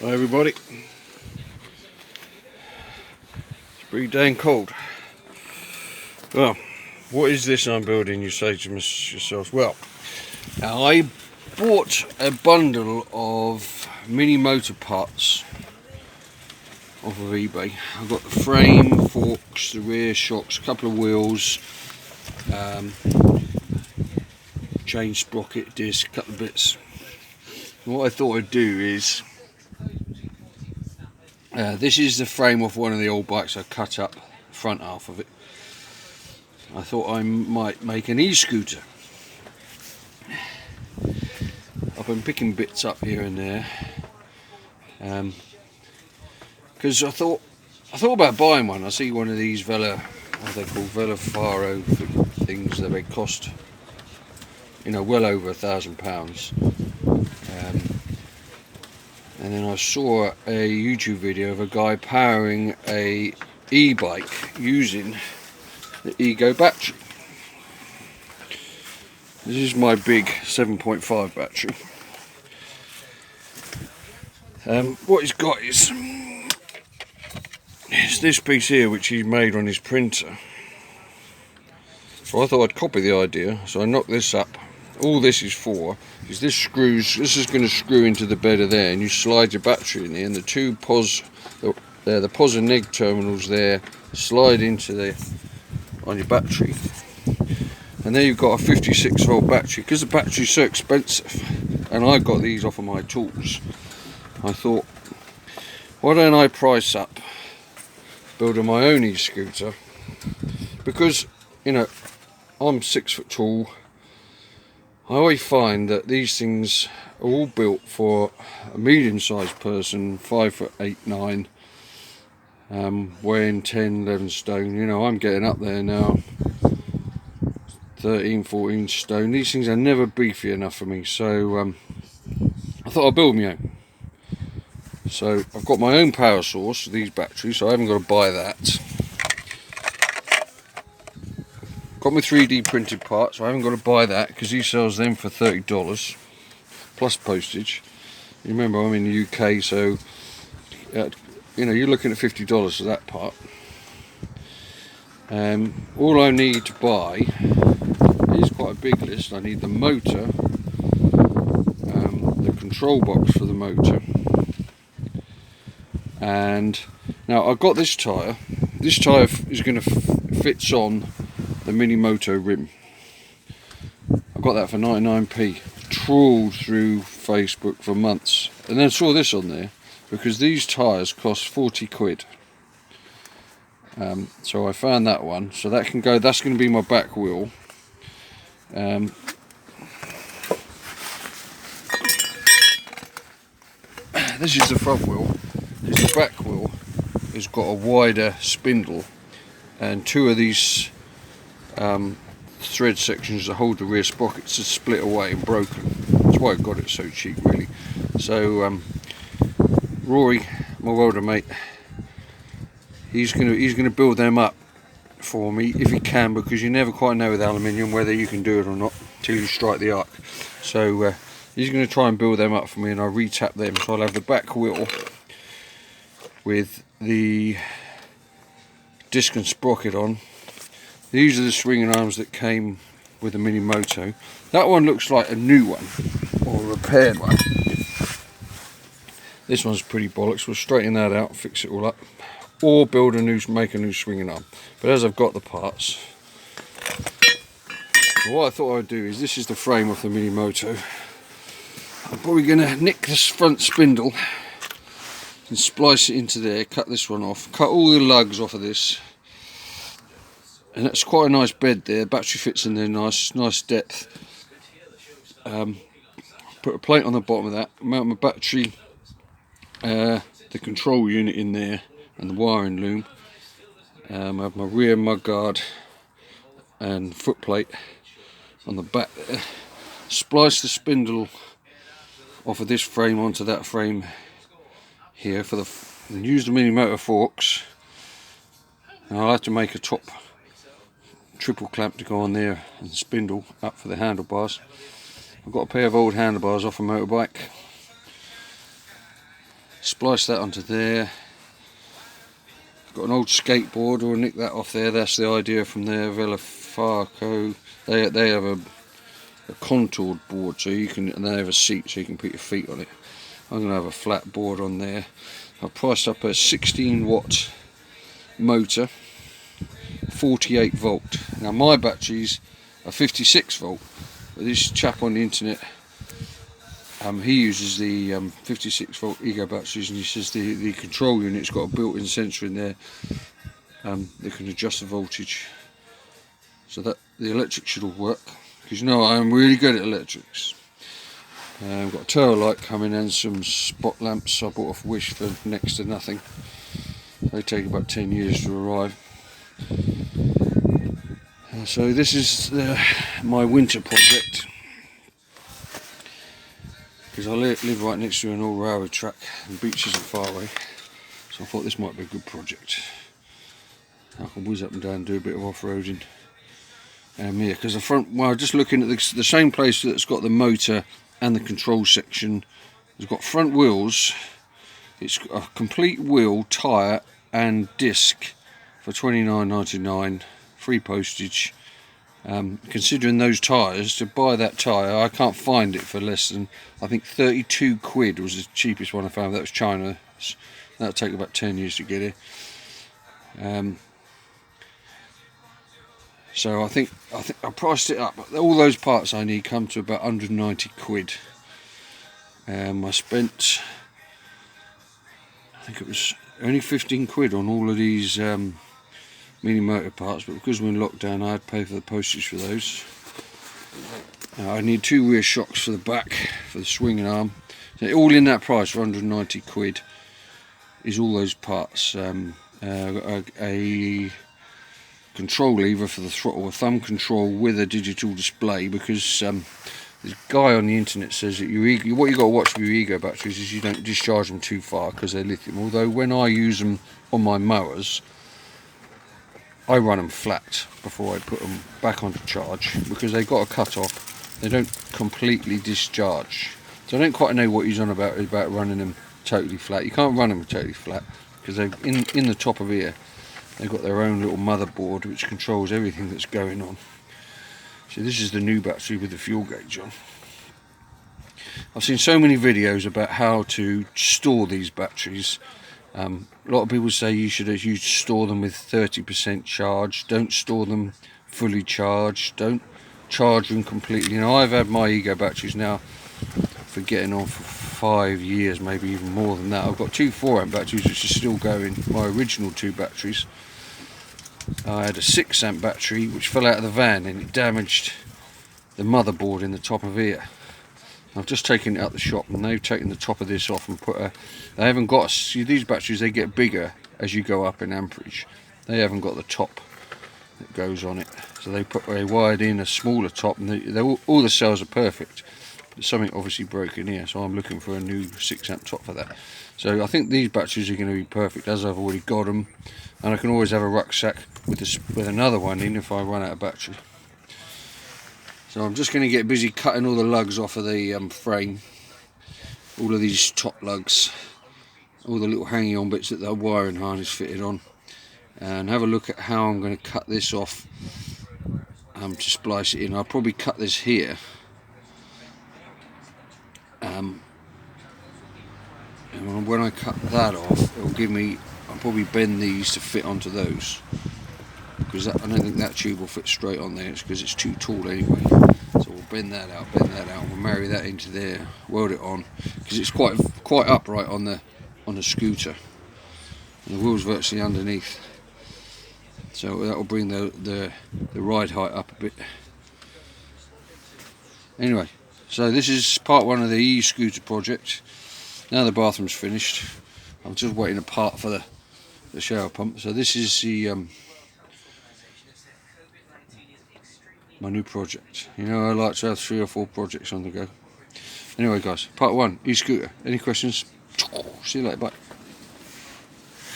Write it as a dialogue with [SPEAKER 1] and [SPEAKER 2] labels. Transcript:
[SPEAKER 1] Hi everybody. It's pretty dang cold. Well, what is this I'm building, you say to yourself? Well, now I bought a bundle of mini motor parts off of eBay. I've got the frame, forks, the rear shocks, a couple of wheels, chain sprocket, disc, a couple of bits. And what I thought I'd do is this is the frame off one of the old bikes. I cut up the front half of it. I thought I might make an e-scooter. I've been picking bits up here and there because I thought about buying one. I see one of these what they call Velofaro things that they cost, well over £1,000. And then I saw a YouTube video of a guy powering a e-bike using the Ego battery. This is my big 7.5 battery. What he's got is this piece here, which he made on his printer. So I thought I'd copy the idea, so I knocked this up. All this is for is this is going to screw into the bed of there, and you slide your battery in there, and the two the pos and neg terminals there slide into on your battery, and there you've got a 56 volt battery. Because the battery's so expensive, and I got these off of my tools, I thought, why don't I price up building my own e-scooter? Because I'm 6 foot tall. I always find that these things are all built for a medium-sized person, 5'8", 9", weighing 10, 11 stone. I'm getting up there now, 13, 14 stone. These things are never beefy enough for me, so I thought I'd build my own. So I've got my own power source, these batteries, so I haven't got to buy that. Got my 3D printed parts, so I haven't got to buy that because he sells them for $30 plus postage. You remember I'm in the UK, so you're looking at $50 for that part. All I need to buy is quite a big list. I need the motor, the control box for the motor, and now I've got this tyre. This tyre is going to fits on the mini moto rim. I got that for 99p. Trawled through Facebook for months, and then saw this on there because these tyres cost 40 quid. So I found that one, so that can go. That's going to be my back wheel. This is the front wheel. This is the back wheel. It's got a wider spindle and two of these thread sections that hold the rear sprockets are split away and broken. That's why I got it so cheap, really. So Rory, my welder mate, he's gonna build them up for me if he can, because you never quite know with aluminium whether you can do it or not till you strike the arc. So he's going to try and build them up for me, and I'll re-tap them. So I'll have the back wheel with the disc and sprocket on. These are the swinging arms that came with the Mini Moto. That one looks like a new one, or a repaired one. This one's pretty bollocks. We'll straighten that out, fix it all up, or make a new swinging arm. But as I've got the parts, what I thought I'd do is, this is the frame of the Mini Moto. I'm probably going to nick this front spindle and splice it into there, cut this one off, cut all the lugs off of this. And that's quite a nice bed there. Battery fits in there nice depth. Put a plate on the bottom of that, mount my battery, the control unit in there, and the wiring loom. I have my rear mudguard and foot plate on the back there. Splice the spindle off of this frame onto that frame here and use the Mini Moto forks. And I'll have to make a top triple clamp to go on there and spindle up for the handlebars. I've got a pair of old handlebars off a motorbike. Splice that onto there. Got an old skateboard, or nick that off there. That's the idea from there. Velafarco. They have a contoured board, so you can, and they have a seat so you can put your feet on it. I'm going to have a flat board on there. I've priced up a 16 watt motor, 48 volt. Now my batteries are 56 volt, but this chap on the internet, he uses the 56 volt Ego batteries, and he says the control unit's got a built-in sensor in there that can adjust the voltage, so that the electric should all work. Because you know I'm really good at electrics. I've got a tail light coming and some spot lamps I bought off Wish for next to nothing. They take about 10 years to arrive. So this is my winter project. Because I live right next to an old railway track, and the beach isn't far away. So I thought this might be a good project. I can whiz up and down and do a bit of off-roading. Here, because the front, well, just looking at the same place that's got the motor and the control section, has got front wheels. It's a complete wheel, tyre and disc for £29.99, free postage. Considering those tyres, to buy that tyre, I can't find it for less than, I think 32 quid was the cheapest one I found. That was China. That'll take about 10 years to get here. So I think I priced it up. All those parts I need come to about 190 quid. I spent, I think it was only 15 quid on all of these mini motor parts, but because we're in lockdown I had to pay for the postage for those. I need 2 rear shocks for the back, for the swinging arm. So all in that price for 190 quid is all those parts. A control lever for the throttle, a thumb control with a digital display, because this guy on the internet says that what you got to watch with your Ego batteries is you don't discharge them too far because they're lithium. Although when I use them on my mowers, I run them flat before I put them back onto charge, because they've got a cut off. They don't completely discharge. So I don't quite know what he's on about running them totally flat. You can't run them totally flat because they've in the top of here. They've got their own little motherboard which controls everything that's going on. So this is the new battery with the fuel gauge on. I've seen so many videos about how to store these batteries. A lot of people say you should store them with 30% charge. Don't store them fully charged. Don't charge them completely. You know, I've had my Ego batteries now for getting on for 5 years, maybe even more than that. I've got 2 4-amp batteries which are still going, my original 2 batteries. I had a 6-amp battery which fell out of the van and it damaged the motherboard in the top of here. I've just taken it out the shop and they've taken the top of this off and put a, they haven't got, see these batteries, they get bigger as you go up in amperage. They haven't got the top that goes on it, so they wired in a smaller top, and all the cells are perfect, but something obviously broken here, so I'm looking for a new 6-amp top for that. So I think these batteries are going to be perfect as I've already got them, and I can always have a rucksack with another one in if I run out of battery. So I'm just going to get busy cutting all the lugs off of the frame, all of these top lugs, all the little hanging on bits that the wiring harness fitted on, and have a look at how I'm going to cut this off to splice it in. I'll probably cut this here, and when I cut that off, it will give me, I'll probably bend these to fit onto those, because I don't think that tube will fit straight on there, it's because it's too tall anyway. So we'll bend that out, we'll marry that into there, weld it on, because it's quite upright on the scooter, and the wheel's virtually underneath, so that will bring the ride height up a bit. Anyway, so this is part 1 of the e-scooter project. Now the bathroom's finished, I'm just waiting a part for the shower pump. So this is the my new project. You know, I like to have 3 or 4 projects on the go. Anyway guys, part 1, e-scooter. Any questions? See you later, bye.